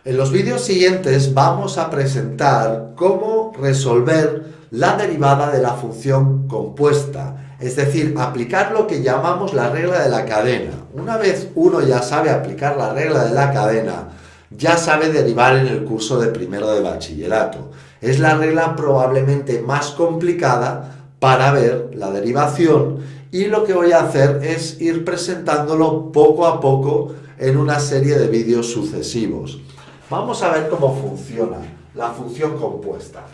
En los vídeos siguientes vamos a presentar cómo resolver la derivada de la función compuesta, es decir, aplicar lo que llamamos la regla de la cadena. Una vez uno ya sabe aplicar la regla de la cadena, ya sabe derivar en el curso de primero de bachillerato. Es la regla probablemente más complicada para ver la derivación y lo que voy a hacer es ir presentándolo poco a poco en una serie de vídeos sucesivos. Vamos a ver cómo funciona la función compuesta.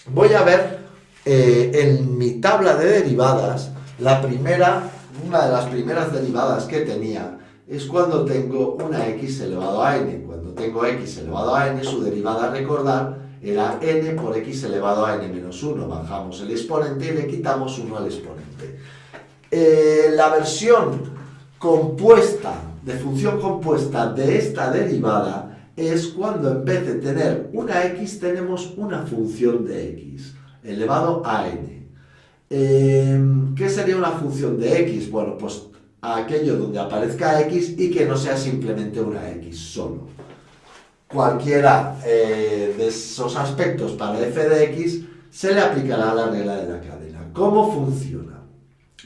Voy a ver en mi tabla de derivadas, una de las primeras derivadas que tenía es cuando tengo una x elevado a n. Cuando tengo x elevado a n, su derivada, recordar, era n por x elevado a n menos 1. Bajamos el exponente y le quitamos 1 al exponente. La versión compuesta, de función compuesta de esta derivada, es cuando en vez de tener una x tenemos una función de x elevado a n. ¿Qué sería una función de x? Bueno, pues aquello donde aparezca x y que no sea simplemente una x solo. Cualquiera de esos aspectos para f de x se le aplicará la regla de la cadena. ¿Cómo funciona?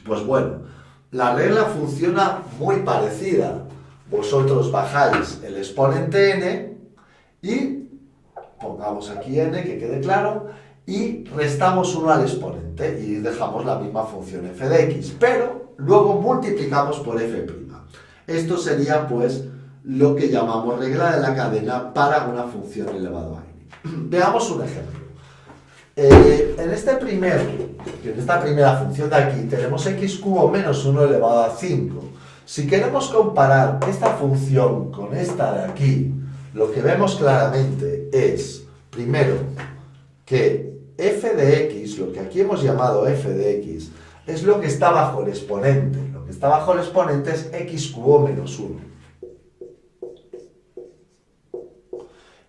Pues bueno, la regla funciona muy parecida. Vosotros bajáis el exponente n y pongamos aquí n, que quede claro, y restamos 1 al exponente y dejamos la misma función f de x, pero luego multiplicamos por f'. Esto sería pues lo que llamamos regla de la cadena para una función elevado a n. Veamos un ejemplo. En esta primera función de aquí tenemos x cubo menos 1 elevado a 5. Si queremos comparar esta función con esta de aquí, lo que vemos claramente es, primero, que f de x, lo que aquí hemos llamado f de x, es lo que está bajo el exponente. Lo que está bajo el exponente es x cubo menos 1.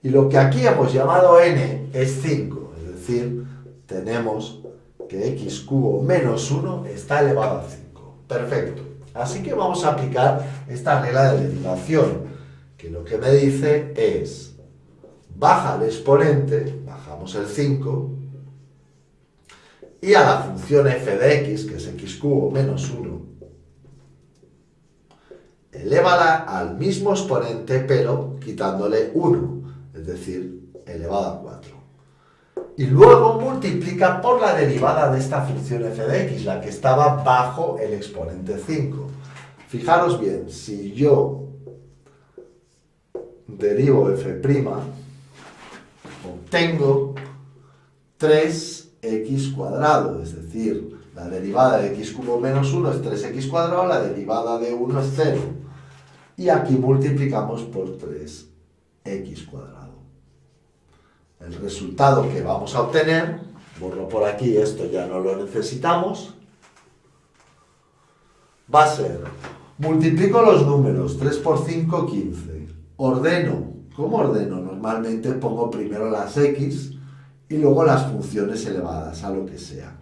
Y lo que aquí hemos llamado n es 5, es decir, tenemos que x cubo menos 1 está elevado a 5. Perfecto. Así que vamos a aplicar esta regla de derivación, que lo que me dice es, baja el exponente, bajamos el 5, y a la función f de x, que es x cubo menos 1, elévala al mismo exponente, pero quitándole 1, es decir, elevado a 4. Y luego multiplica por la derivada de esta función f de x, la que estaba bajo el exponente 5. Fijaros bien, si yo derivo f', obtengo 3x cuadrado, es decir, la derivada de x cubo menos 1 es 3x cuadrado, la derivada de 1 es 0. Y aquí multiplicamos por 3x cuadrado. El resultado que vamos a obtener, borro por aquí, esto ya no lo necesitamos, va a ser, multiplico los números, 3 por 5, 15, ordeno, ¿cómo ordeno? Normalmente pongo primero las x y luego las funciones elevadas a lo que sea.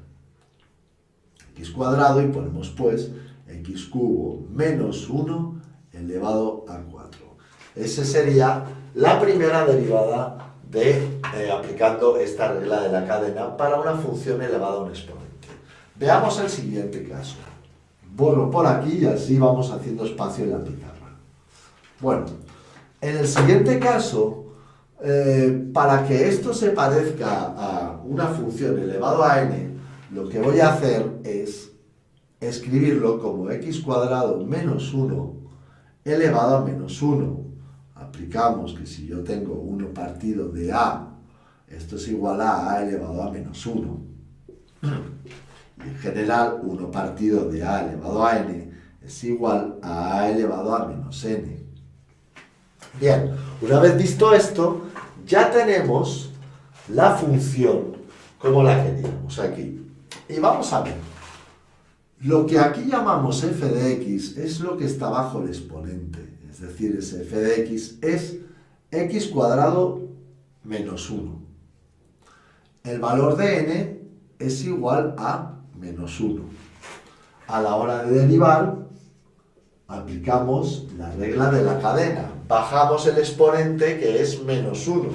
X cuadrado y ponemos pues x cubo menos 1 elevado a 4. Esa sería la primera derivada aplicando esta regla de la cadena para una función elevada a un exponente. Veamos el siguiente caso. Borro por aquí y así vamos haciendo espacio en la pizarra. Bueno, en el siguiente caso, para que esto se parezca a una función elevado a n, lo que voy a hacer es escribirlo como x cuadrado menos 1 elevado a menos 1. Aplicamos que si yo tengo 1 partido de a, esto es igual a elevado a menos 1. Y en general, 1 partido de a elevado a n es igual a elevado a menos n. Bien, una vez visto esto, ya tenemos la función como la queríamos aquí. Y vamos a ver. Lo que aquí llamamos f de x es lo que está bajo el exponente. Es decir, ese f de x es x cuadrado menos 1. El valor de n es igual a menos 1. A la hora de derivar, aplicamos la regla de la cadena. bajamos el exponente que es menos 1.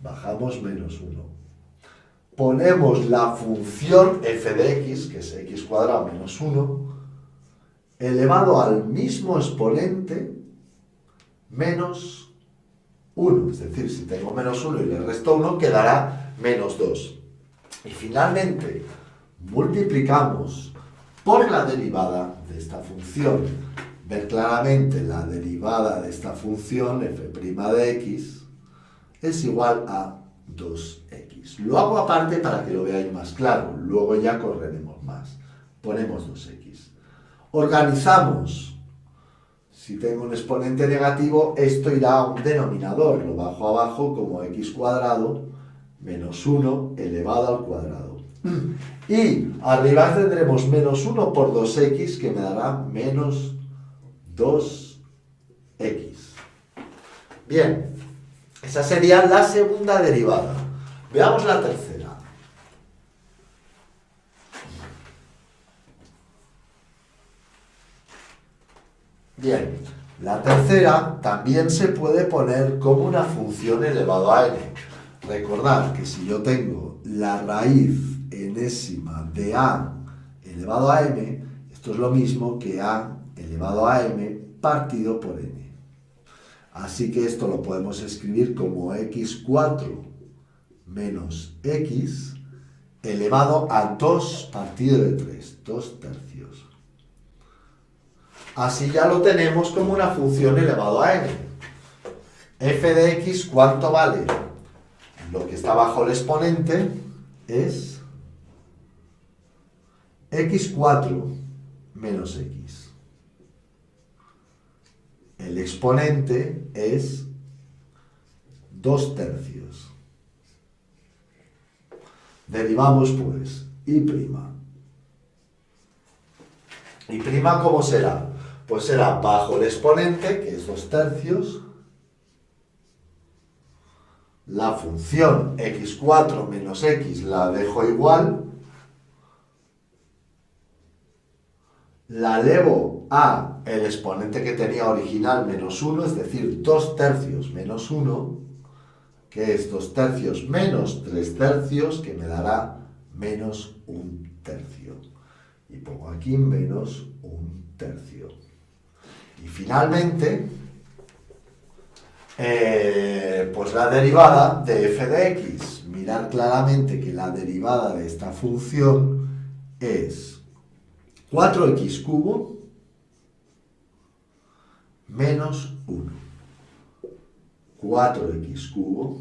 Bajamos menos 1. Ponemos la función f de x, que es x cuadrado menos 1, elevado al mismo exponente menos 1. Es decir, si tengo menos 1 y le resto 1, quedará menos 2. Y finalmente, multiplicamos por la derivada de esta función. Ver claramente la derivada de esta función, f' de x, es igual a 2x. Lo hago aparte para que lo veáis más claro. Luego ya correremos más. Ponemos 2x. Organizamos. Si tengo un exponente negativo, esto irá a un denominador. Lo bajo abajo como x cuadrado menos 1 elevado al cuadrado. Y arriba tendremos menos 1 por 2x, que me dará menos 2x. Bien, esa sería la segunda derivada. Veamos la tercera. Bien, la tercera también se puede poner como una función elevado a n. Recordad que si yo tengo la raíz enésima de a elevado a m, esto es lo mismo que a elevado a m partido por n. Así que esto lo podemos escribir como x4 menos x elevado a 2 partido de 3, 2 tercios. Así ya lo tenemos como una función elevado a n. F de x, ¿cuánto vale? Lo que está bajo el exponente es x4 menos x. El exponente es 2 tercios. Derivamos pues y'. ¿Y' cómo será? Pues será bajo el exponente, que es 2 tercios, la función x4 menos x la dejo igual, la elevo a el exponente que tenía original menos 1, es decir, 2 tercios menos 1, que es 2 tercios menos 3 tercios, que me dará menos 1 tercio. Y pongo aquí menos 1 tercio. Y finalmente, pues la derivada de f de x. Mirad claramente que la derivada de esta función es 4x cubo menos 1. 4x cubo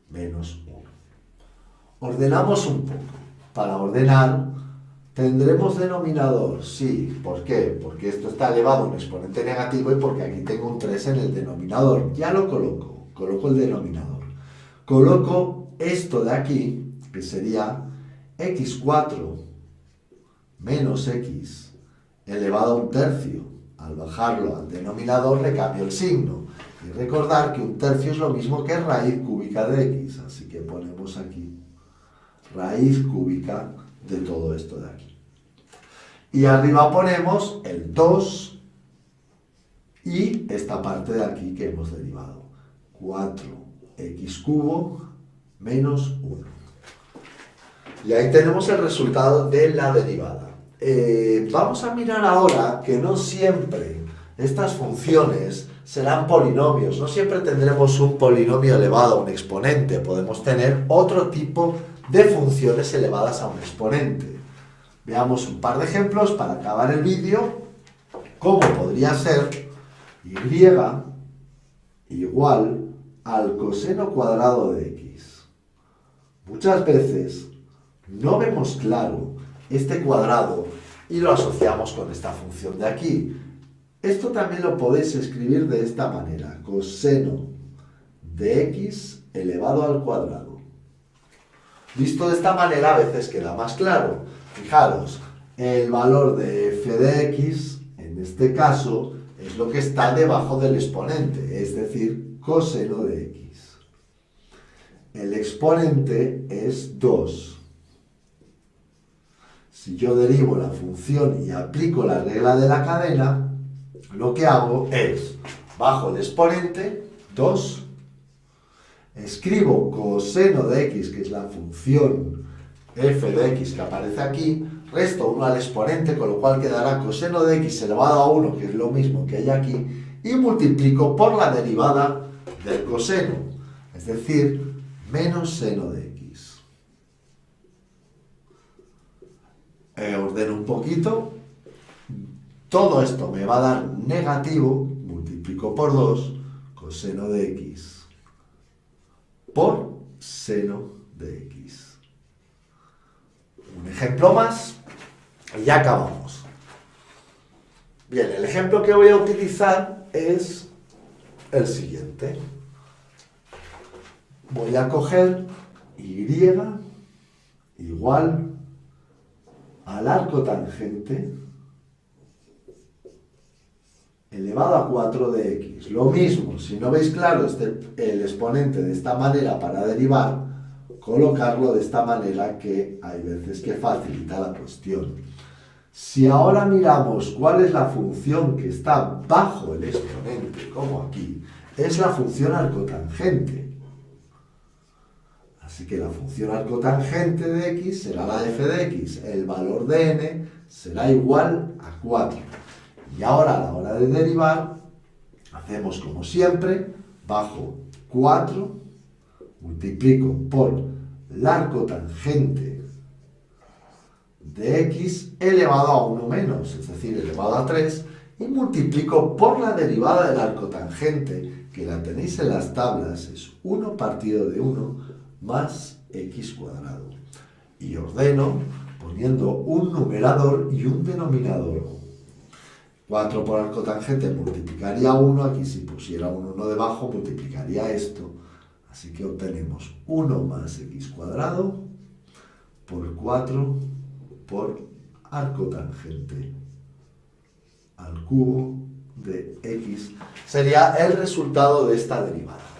menos 1. Ordenamos un poco. Para ordenar, ¿tendremos denominador? Sí. ¿Por qué? Porque esto está elevado a un exponente negativo y porque aquí tengo un 3 en el denominador. Ya lo coloco. Coloco el denominador. Coloco esto de aquí, que sería x4 menos x elevado a 1 tercio. Al bajarlo al denominador le cambio el signo. Y recordar que 1 tercio es lo mismo que raíz cúbica de x. Así que ponemos aquí raíz cúbica de todo esto de aquí. Y arriba ponemos el 2 y esta parte de aquí que hemos derivado. 4x cubo menos 1. Y ahí tenemos el resultado de la derivada. Vamos a mirar ahora que no siempre estas funciones serán polinomios. No siempre tendremos un polinomio elevado a un exponente. Podemos tener otro tipo de funciones elevadas a un exponente. Veamos un par de ejemplos para acabar el vídeo. ¿Cómo podría ser y igual al coseno cuadrado de x? Muchas veces no vemos claro este cuadrado y lo asociamos con esta función de aquí. Esto también lo podéis escribir de esta manera: coseno de x elevado al cuadrado. Visto de esta manera a veces queda más claro. Fijaros, el valor de f de x, en este caso, es lo que está debajo del exponente, es decir, coseno de x. El exponente es 2. Si yo derivo la función y aplico la regla de la cadena, lo que hago es, bajo el exponente, 2, escribo coseno de x, que es la función f de x que aparece aquí, resto 1 al exponente, con lo cual quedará coseno de x elevado a 1, que es lo mismo que hay aquí, y multiplico por la derivada del coseno, es decir, menos seno de x. Ordeno un poquito. Todo esto me va a dar negativo, multiplico por 2, coseno de x por seno de x. Un ejemplo más y ya acabamos. Bien, el ejemplo que voy a utilizar es el siguiente. Voy a coger y igual al arco tangente elevado a 4 de x. Lo mismo, si no veis claro el exponente de esta manera para derivar, colocarlo de esta manera, que hay veces que facilita la cuestión. Si ahora miramos cuál es la función que está bajo el exponente, como aquí, es la función arcotangente. Así que la función arcotangente de x será la f de x. El valor de n será igual a 4. Y ahora a la hora de derivar, hacemos como siempre, bajo 4, multiplico por el arcotangente de x elevado a 1 menos, es decir, elevado a 3, y multiplico por la derivada del arcotangente, que la tenéis en las tablas, es 1 partido de 1 más x cuadrado. Y ordeno poniendo un numerador y un denominador. 4 por arcotangente multiplicaría 1, aquí si pusiera un 1 debajo multiplicaría esto. Así que obtenemos 1 más x cuadrado por 4 por arcotangente al cubo de x. Sería el resultado de esta derivada.